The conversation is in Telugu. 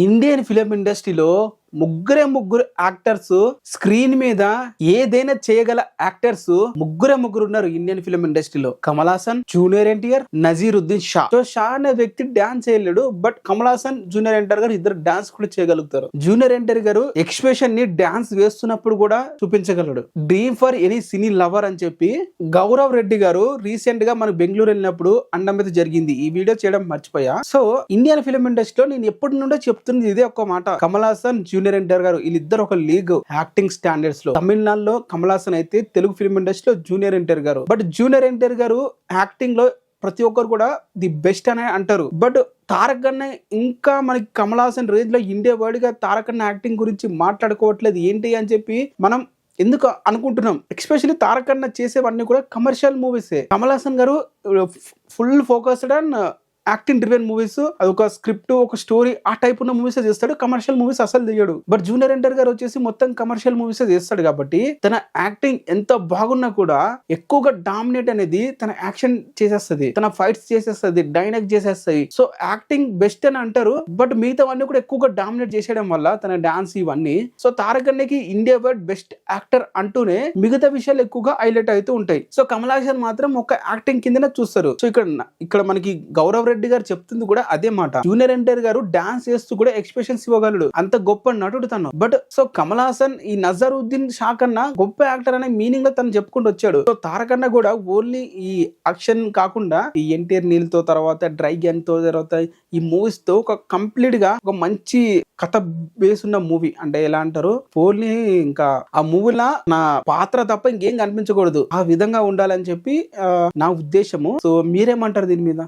ఇండియన్ ఫిలిం ఇండస్ట్రీలో ముగ్గురు యాక్టర్స్ స్క్రీన్ మీద ఏదైనా చేయగల యాక్టర్స్ ముగ్గురు ఉన్నారు ఇండియన్ ఫిలిం ఇండస్ట్రీలో. కమల్ హాసన్, జూనియర్ ఎన్టీఆర్, నజీరుద్దీన్ షా. సో షా అనే వ్యక్తి డాన్స్ చేయలేడు, బట్ కమల్ హాసన్, జూనియర్ ఎన్టీఆర్ గారు ఇద్దరు డాన్స్ కూడా చేయగలుగుతారు. జూనియర్ ఎన్టీఆర్ గారు ఎక్స్ప్రెషన్ ని డాన్స్ వేస్తున్నప్పుడు కూడా చూపించగలడు. Dream for any cine lover అని చెప్పి గౌరవ్ రెడ్డి గారు రీసెంట్ గా మనకు బెంగళూరు వెళ్ళినప్పుడు అండం మీద జరిగింది. ఈ వీడియో చేయడం మర్చిపోయా. సో ఇండియన్ ఫిలిం ఇండస్ట్రీలో నేను ఎప్పటి నుండో చెప్తుంది ఇదే ఒక్క మాట. కమల్ హాసన్, జూనియర్ ఎన్టీఆర్ గారు వీళ్ళిద్దరు ఒక లీగ్ యాక్టింగ్ స్టాండర్డ్స్ లో. తమిళనాడులో కమల్ హాసన్ అయితే, తెలుగు ఫిల్మ్ ఇండస్ట్రీలో జూనియర్ ఎన్టీఆర్ గారు. బట్ జూనియర్ ఎన్టీఆర్ గారు యాక్టింగ్ లో ప్రతి ఒక్కరు కూడా ది బెస్ట్ అని అంటారు. బట్ తారక్ అన్న ఇంకా మనకి కమల్ హాసన్ రేంజ్ లో ఇండియా వైడ్ గా తారక్ అన్న యాక్టింగ్ గురించి మాట్లాడుకోవట్లేదు ఏంటి అని చెప్పి మనం ఎందుకు అనుకుంటున్నాం. ఎస్పెషల్లీ తారక్ అన్న చేసేవన్నీ కూడా కమర్షియల్ మూవీసే. కమల్ హాసన్ గారు full focused on acting driven movies, అదొక స్క్రిప్ట్, ఒక స్టోరీ, ఆ టైప్ ఉన్న మూవీస్ చేస్తాడు. కమర్షియల్ మూవీస్ అసలు తీయడు. బట్ జూనియర్ ఎన్టీఆర్ గారు వచ్చేసి మొత్తం కమర్షియల్ మూవీస్ చేస్తాడు. కాబట్టి తన యాక్టింగ్ ఎంత బాగున్నా కూడా ఎక్కువగా డామినేట్ అనేది తన యాక్షన్ చేసేస్తుంది, తన ఫైట్స్ చేసేస్తుంది, డైలాగ్ చేసేస్తాయి. సో యాక్టింగ్ బెస్ట్ అని అంటారు, బట్ మిగతావన్నీ కూడా ఎక్కువగా డామినేట్ చేసేయడం వల్ల తన డాన్స్ ఇవన్నీ. సో తారక్ అన్నకి ఇండియా వైడ్ బెస్ట్ యాక్టర్ అంటూనే మిగతా విషయాలు ఎక్కువగా హైలైట్ అవుతూ ఉంటాయి. సో కమల్ హాసన్ మాత్రం ఒక యాక్టింగ్ కిందనే చూస్తారు. సో ఇక్కడ మనకి గౌరవ్ రెడ్డి గారు చెప్తుంది కూడా అదే మాట. జూనియర్ ఎన్టీఆర్ గారు డాన్స్ చేస్తూ కూడా ఎక్స్ప్రెషన్స్ ఇవ్వగలడు, అంత గొప్ప నటుడు తను. బట్ సో కమల్ హాసన్ ఈ నజరుద్దీన్ షా కన్నా గొప్ప యాక్టర్ అనే మీనింగ్ లో తను చెప్పుకుంటూ వచ్చాడు. సో తారక్ అన్న కూడా ఓన్లీ ఈ యాక్షన్ కాకుండా ఈ ఎన్టీఆర్ నీళ్ళతో తర్వాత డ్రైగన్ తో తర్వాత ఈ మూవీస్ తో ఒక కంప్లీట్ గా ఒక మంచి కథ బేస్ ఉన్న మూవీ. అంటే ఎలా అంటారు, ఓన్లీ ఇంకా ఆ మూవీలా నా పాత్ర తప్ప ఇంకేం కనిపించకూడదు, ఆ విధంగా ఉండాలని చెప్పి నా ఉద్దేశము. సో మీరేమంటారు దీని మీద?